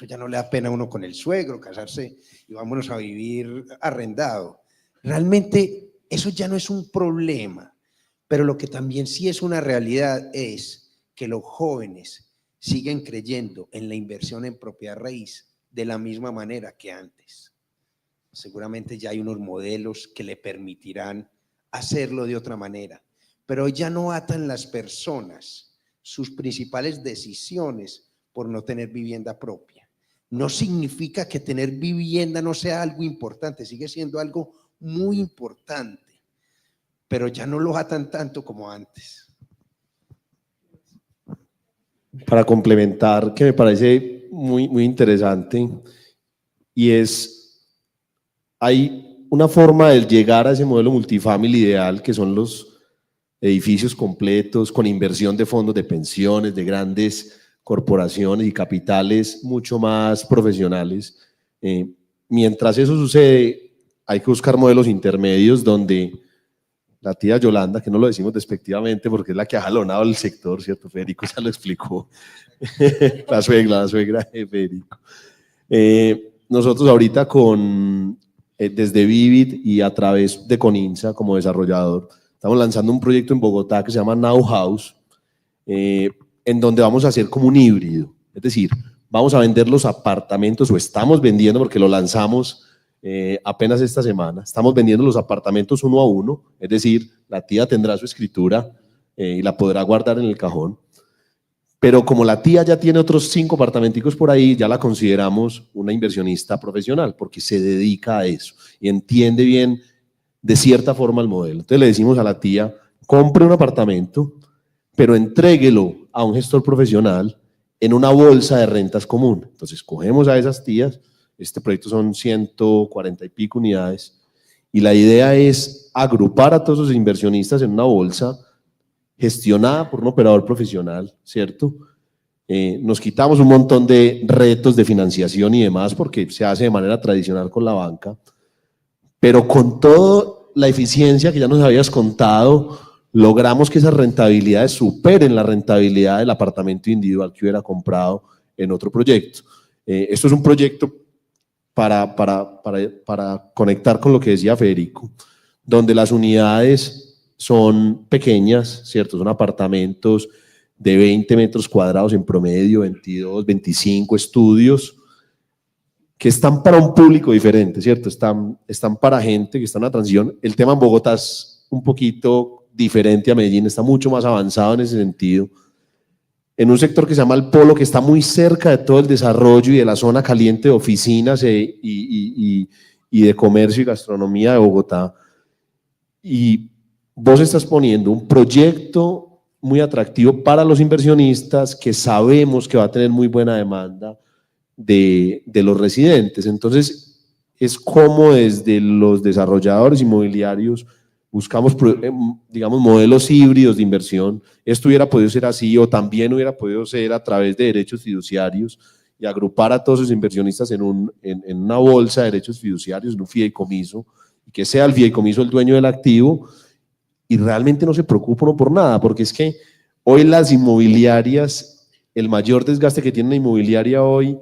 S3: ya no le da pena a uno con el suegro casarse y vámonos a vivir arrendado. Realmente eso ya no es un problema, pero lo que también sí es una realidad es que los jóvenes siguen creyendo en la inversión en propiedad raíz de la misma manera que antes. Seguramente ya hay unos modelos que le permitirán hacerlo de otra manera, pero ya no atan las personas sus principales decisiones por no tener vivienda propia. No significa que tener vivienda no sea algo importante, sigue siendo algo muy importante, pero ya no lo atan tanto como antes.
S5: Para complementar, que me parece muy, muy interesante, y hay una forma de llegar a ese modelo multifamily ideal, que son los edificios completos con inversión de fondos de pensiones, de grandes corporaciones y capitales mucho más profesionales. Mientras eso sucede, hay que buscar modelos intermedios donde la tía Yolanda, que no lo decimos despectivamente porque es la que ha jalonado el sector, ¿cierto? Federico ya lo explicó, la suegra de Federico. Nosotros ahorita desde Vivid y a través de Coninsa como desarrollador, estamos lanzando un proyecto en Bogotá que se llama Now House, en donde vamos a hacer como un híbrido, es decir, vamos a vender los apartamentos, o estamos vendiendo porque lo lanzamos apenas esta semana, estamos vendiendo los apartamentos uno a uno, es decir, la tía tendrá su escritura y la podrá guardar en el cajón, pero como la tía ya tiene otros 5 apartamenticos por ahí, ya la consideramos una inversionista profesional porque se dedica a eso y entiende bien de cierta forma el modelo. Entonces le decimos a la tía, compre un apartamento, pero entréguelo a un gestor profesional en una bolsa de rentas común. Entonces cogemos a esas tías, este proyecto son 140 y pico unidades, y la idea es agrupar a todos los inversionistas en una bolsa gestionada por un operador profesional, ¿cierto? Nos quitamos un montón de retos de financiación y demás porque se hace de manera tradicional con la banca, pero con toda la eficiencia que ya nos habías contado, logramos que esas rentabilidades superen la rentabilidad del apartamento individual que hubiera comprado en otro proyecto. Esto es un proyecto para conectar con lo que decía Federico, donde las unidades son pequeñas, ¿cierto? Son apartamentos de 20 metros cuadrados en promedio, 22, 25 estudios, que están para un público diferente, ¿cierto? Están para gente que está en una transición. El tema en Bogotá es un poquito diferente a Medellín, está mucho más avanzado en ese sentido. en un sector que se llama el Polo, que está muy cerca de todo el desarrollo y de la zona caliente de oficinas y de comercio y gastronomía de Bogotá. Y vos estás poniendo un proyecto muy atractivo para los inversionistas que sabemos que va a tener muy buena demanda de los residentes. Entonces, es como desde los desarrolladores inmobiliarios buscamos, digamos, modelos híbridos de inversión. Esto hubiera podido ser así o también hubiera podido ser a través de derechos fiduciarios y agrupar a todos los inversionistas en una bolsa de derechos fiduciarios, en un fideicomiso, y que sea el fideicomiso el dueño del activo y realmente no se preocupa uno por nada, porque es que hoy las inmobiliarias, el mayor desgaste que tiene una inmobiliaria hoy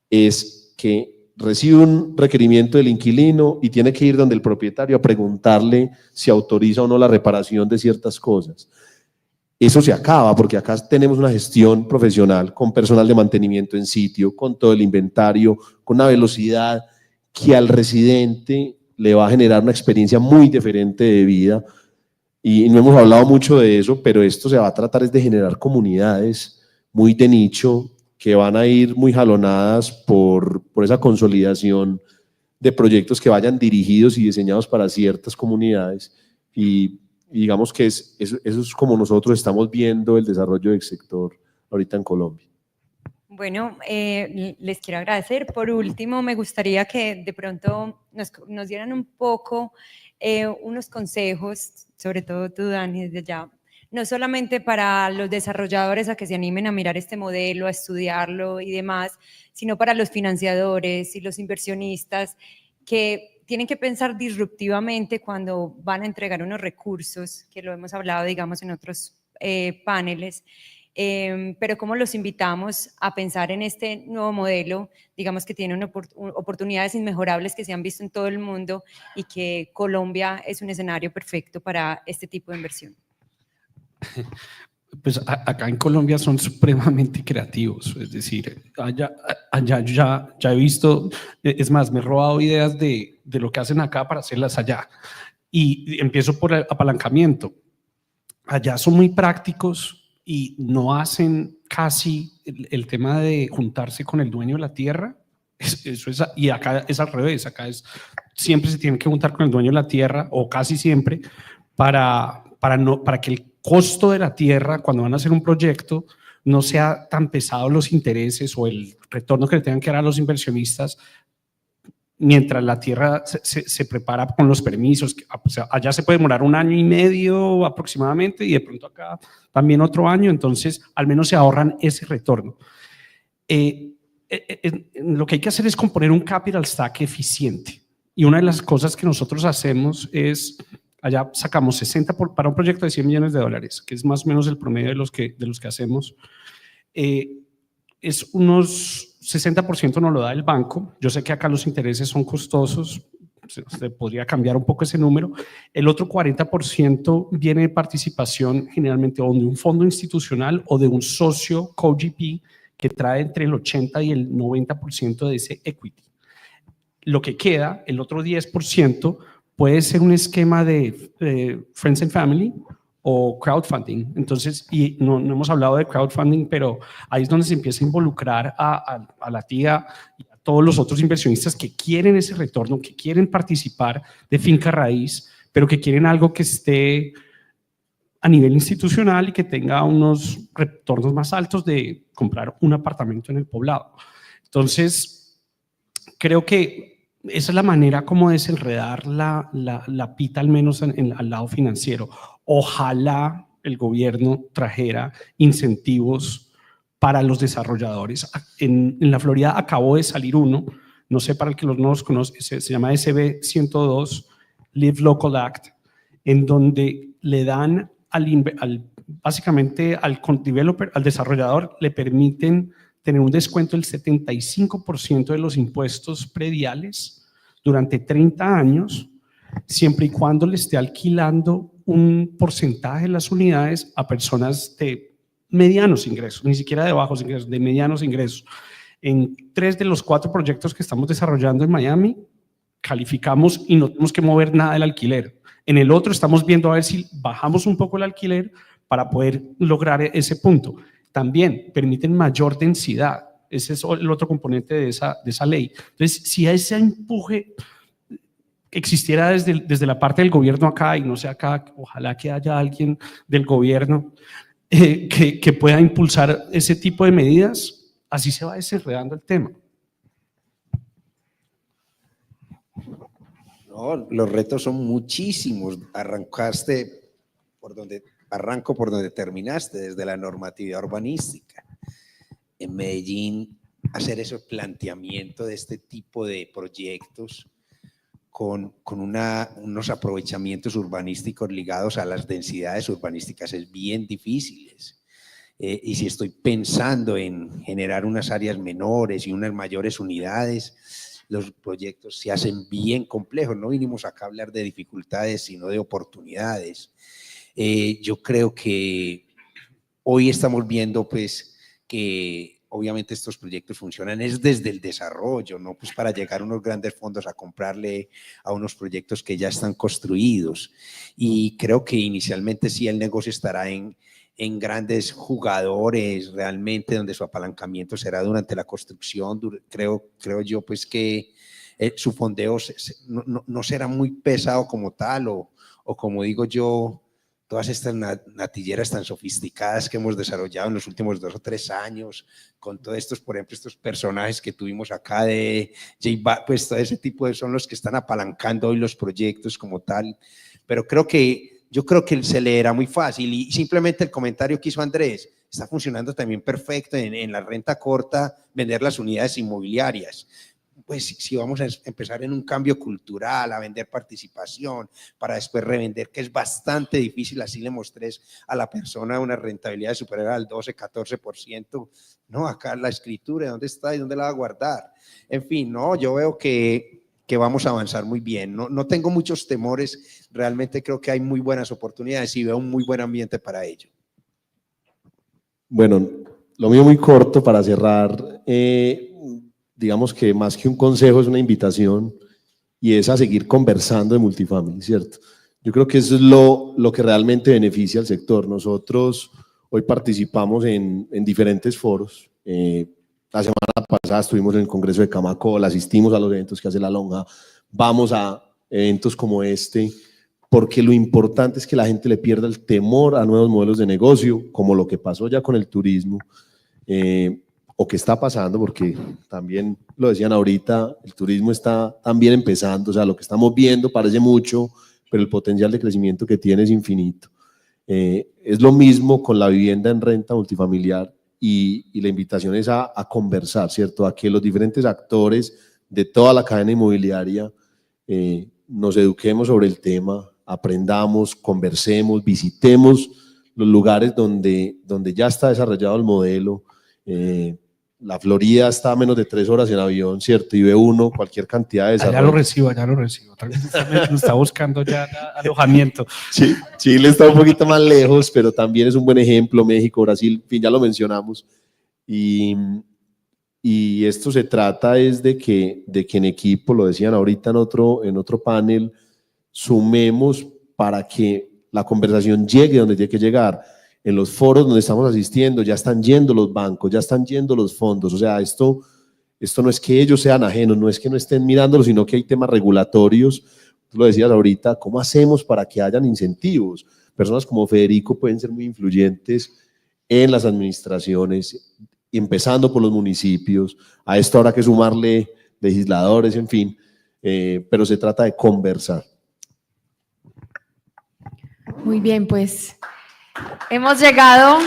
S5: es que recibe un requerimiento del inquilino y tiene que ir donde el propietario a preguntarle si autoriza o no la reparación de ciertas cosas. Eso se acaba porque acá tenemos una gestión profesional con personal de mantenimiento en sitio, con todo el inventario, con una velocidad que al residente le va a generar una experiencia muy diferente de vida. Y no hemos hablado mucho de eso, pero esto se va a tratar es de generar comunidades muy de nicho, que van a ir muy jalonadas por esa consolidación de proyectos que vayan dirigidos y diseñados para ciertas comunidades y digamos que eso es como nosotros estamos viendo el desarrollo del sector ahorita en Colombia.
S2: Bueno, les quiero agradecer. Por último, me gustaría que de pronto nos dieran un poco unos consejos, sobre todo tú, Dani, desde ya, no solamente para los desarrolladores a que se animen a mirar este modelo, a estudiarlo y demás, sino para los financiadores y los inversionistas que tienen que pensar disruptivamente cuando van a entregar unos recursos, que lo hemos hablado, digamos, en otros paneles, pero cómo los invitamos a pensar en este nuevo modelo, digamos que tiene oportunidades inmejorables que se han visto en todo el mundo y que Colombia es un escenario perfecto para este tipo de inversión.
S4: Pues acá en Colombia son supremamente creativos, es decir, allá ya he visto, es más, me he robado ideas de lo que hacen acá para hacerlas allá y empiezo por el apalancamiento. Allá son muy prácticos y no hacen casi el tema de juntarse con el dueño de la tierra, y acá es al revés, acá siempre se tienen que juntar con el dueño de la tierra o casi siempre para que el costo de la tierra cuando van a hacer un proyecto no sea tan pesado los intereses o el retorno que le tengan que dar a los inversionistas mientras la tierra se prepara con los permisos. O sea, allá se puede demorar 1 año y medio aproximadamente y de pronto acá también otro año, entonces al menos se ahorran ese retorno. Lo que hay que hacer es componer un capital stack eficiente y una de las cosas que nosotros hacemos es allá sacamos 60 para un proyecto de $100 millones, que es más o menos el promedio de los que hacemos. Es unos 60% nos lo da el banco. Yo sé que acá los intereses son costosos, se podría cambiar un poco ese número. El otro 40% viene de participación generalmente o de un fondo institucional o de un socio co-GP que trae entre el 80 y el 90% de ese equity. Lo que queda, el otro 10%, puede ser un esquema de Friends and Family o crowdfunding. Entonces, y no hemos hablado de crowdfunding, pero ahí es donde se empieza a involucrar a la tía y a todos los otros inversionistas que quieren ese retorno, que quieren participar de finca raíz, pero que quieren algo que esté a nivel institucional y que tenga unos retornos más altos de comprar un apartamento en el poblado. Entonces, creo que esa es la manera como desenredar la pita, al menos al lado financiero. Ojalá el gobierno trajera incentivos para los desarrolladores. En la Florida acabó de salir uno, no sé para el que no los conoce, se llama SB 102, Live Local Act, en donde le dan básicamente al developer, al desarrollador, le permiten tener un descuento del 75% de los impuestos prediales durante 30 años, siempre y cuando le esté alquilando un porcentaje de las unidades a personas de medianos ingresos, ni siquiera de bajos ingresos, de medianos ingresos. En 3 de los 4 proyectos que estamos desarrollando en Miami, calificamos y no tenemos que mover nada del alquiler. En el otro estamos viendo a ver si bajamos un poco el alquiler para poder lograr ese punto. también permiten mayor densidad. Ese es el otro componente de esa ley. Entonces, si ese empuje existiera desde la parte del gobierno acá, y no sé acá, ojalá que haya alguien del gobierno que pueda impulsar ese tipo de medidas, así se va desenredando el tema.
S3: No, los retos son muchísimos. Arranco por donde terminaste, desde la normatividad urbanística. En Medellín, hacer ese planteamiento de este tipo de proyectos con unos aprovechamientos urbanísticos ligados a las densidades urbanísticas es bien difíciles. Y si estoy pensando en generar unas áreas menores y unas mayores unidades, los proyectos se hacen bien complejos. No vinimos acá a hablar de dificultades, sino de oportunidades. Yo creo que hoy estamos viendo pues que obviamente estos proyectos funcionan es desde el desarrollo, no pues para llegar a unos grandes fondos a comprarle a unos proyectos que ya están construidos. Y creo que inicialmente sí el negocio estará en grandes jugadores realmente, donde su apalancamiento será durante la construcción. Creo yo pues que su fondeo no será muy pesado como tal, o como digo yo, todas estas natilleras tan sofisticadas que hemos desarrollado en los últimos 2 o 3 años, con todos estos, por ejemplo, estos personajes que tuvimos acá de pues todo ese tipo son los que están apalancando hoy los proyectos como tal. Pero yo creo que se leerá muy fácil, y simplemente el comentario que hizo Andrés, está funcionando también perfecto en la renta corta, vender las unidades inmobiliarias. Pues si vamos a empezar en un cambio cultural, a vender participación, para después revender, que es bastante difícil, así le mostré a la persona una rentabilidad superior al 12, 14%, no, acá la escritura, ¿dónde está y dónde la va a guardar? En fin, no, yo veo que vamos a avanzar muy bien, no tengo muchos temores, realmente creo que hay muy buenas oportunidades y veo un muy buen ambiente para ello.
S5: Bueno, lo mío muy corto para cerrar, digamos que más que un consejo es una invitación, y es a seguir conversando de multifamily, ¿cierto? Yo creo que eso es lo que realmente beneficia al sector. Nosotros hoy participamos en diferentes foros. La semana pasada estuvimos en el Congreso de Camacol, asistimos a los eventos que hace La Lonja, vamos a eventos como este, porque lo importante es que la gente le pierda el temor a nuevos modelos de negocio, como lo que pasó ya con el turismo, o que está pasando, porque también lo decían ahorita, el turismo está también empezando, o sea, lo que estamos viendo parece mucho, pero el potencial de crecimiento que tiene es infinito. Es lo mismo con la vivienda en renta multifamiliar, y la invitación es a conversar, ¿cierto? A que los diferentes actores de toda la cadena inmobiliaria nos eduquemos sobre el tema, aprendamos, conversemos, visitemos los lugares donde ya está desarrollado el modelo. La Florida está a menos de 3 horas en avión, ¿cierto? Y ve uno cualquier cantidad de desarrollo.
S4: Allá lo recibo. Tal vez está buscando ya alojamiento.
S5: Sí, Chile está un poquito más lejos, pero también es un buen ejemplo. México, Brasil, en fin, ya lo mencionamos. Y esto se trata es de que en equipo, lo decían ahorita en otro panel, sumemos para que la conversación llegue donde tiene que llegar. En los foros donde estamos asistiendo ya están yendo los bancos, ya están yendo los fondos. O sea, esto no es que ellos sean ajenos, no es que no estén mirándolo, sino que hay temas regulatorios. Tú lo decías ahorita, ¿cómo hacemos para que hayan incentivos? Personas como Federico pueden ser muy influyentes en las administraciones, empezando por los municipios. A esto habrá que sumarle legisladores, en fin, pero se trata de conversar.
S1: Muy bien, pues hemos llegado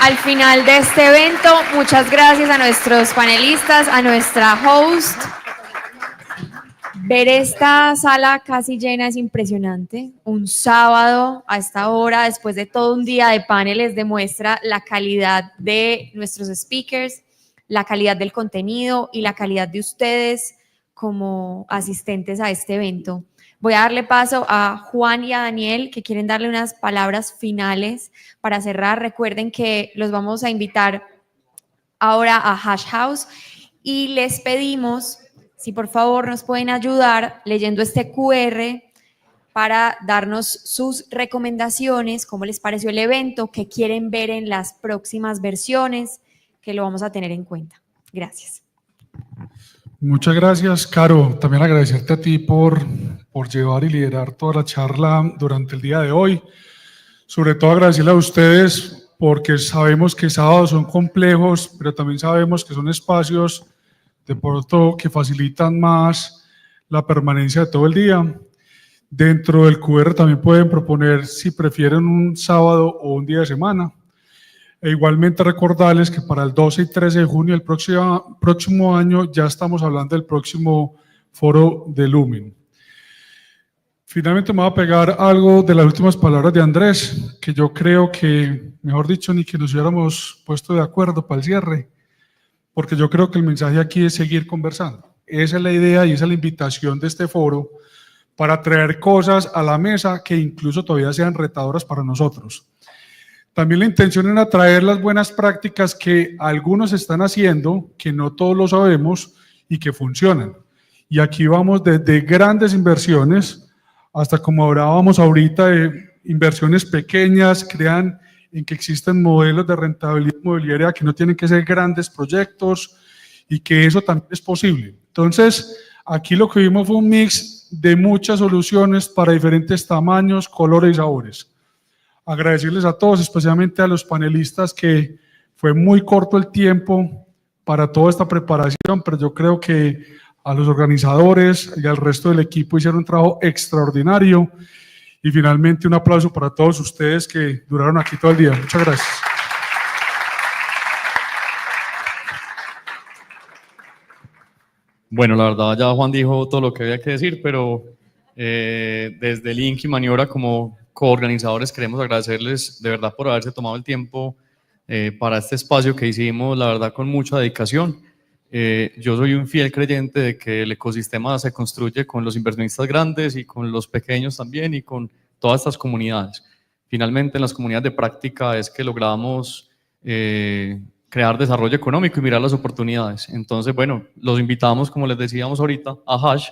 S1: al final de este evento. Muchas gracias a nuestros panelistas, a nuestra host. Ver esta sala casi llena es impresionante. Un sábado a esta hora, después de todo un día de paneles, demuestra la calidad de nuestros speakers, la calidad del contenido y la calidad de ustedes como asistentes a este evento. Voy a darle paso a Juan y a Daniel, que quieren darle unas palabras finales para cerrar. Recuerden que los vamos a invitar ahora a Hash House y les pedimos, si por favor nos pueden ayudar leyendo este QR para darnos sus recomendaciones, cómo les pareció el evento, qué quieren ver en las próximas versiones, que lo vamos a tener en cuenta. Gracias.
S7: Muchas gracias, Caro. También agradecerte a ti por llevar y liderar toda la charla durante el día de hoy. Sobre todo agradecerle a ustedes porque sabemos que sábados son complejos, pero también sabemos que son espacios de pronto que facilitan más la permanencia de todo el día. Dentro del QR también pueden proponer si prefieren un sábado o un día de semana. E igualmente recordarles que para el 12 y 13 de junio del próximo año ya estamos hablando del próximo foro de Lumen. Finalmente me voy a pegar algo de las últimas palabras de Andrés, que yo creo que, mejor dicho, ni que nos hubiéramos puesto de acuerdo para el cierre, porque yo creo que el mensaje aquí es seguir conversando. Esa es la idea y esa es la invitación de este foro, para traer cosas a la mesa que incluso todavía sean retadoras para nosotros. También la intención es atraer las buenas prácticas que algunos están haciendo, que no todos lo sabemos y que funcionan. Y aquí vamos desde grandes inversiones hasta, como hablábamos ahorita, de inversiones pequeñas, crean en que existen modelos de rentabilidad inmobiliaria que no tienen que ser grandes proyectos y que eso también es posible. Entonces, aquí lo que vimos fue un mix de muchas soluciones para diferentes tamaños, colores y sabores. Agradecerles a todos, especialmente a los panelistas, que fue muy corto el tiempo para toda esta preparación, pero yo creo que a los organizadores y al resto del equipo hicieron un trabajo extraordinario. Y finalmente un aplauso para todos ustedes que duraron aquí todo el día. Muchas gracias.
S8: Bueno, la verdad ya Juan dijo todo lo que había que decir, pero desde Link y Maniobra como coorganizadores queremos agradecerles de verdad por haberse tomado el tiempo para este espacio que hicimos, la verdad, con mucha dedicación. Yo soy un fiel creyente de que el ecosistema se construye con los inversionistas grandes y con los pequeños también y con todas estas comunidades. Finalmente, en las comunidades de práctica es que logramos crear desarrollo económico y mirar las oportunidades. Entonces, bueno, los invitamos, como les decíamos ahorita, a Hash.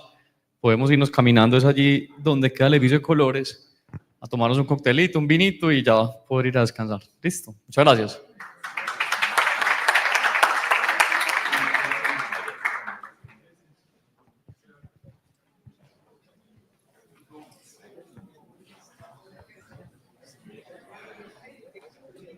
S8: Podemos irnos caminando, es allí donde queda el edificio de colores, a tomarnos un coctelito, un vinito y ya poder ir a descansar. Listo. Muchas gracias.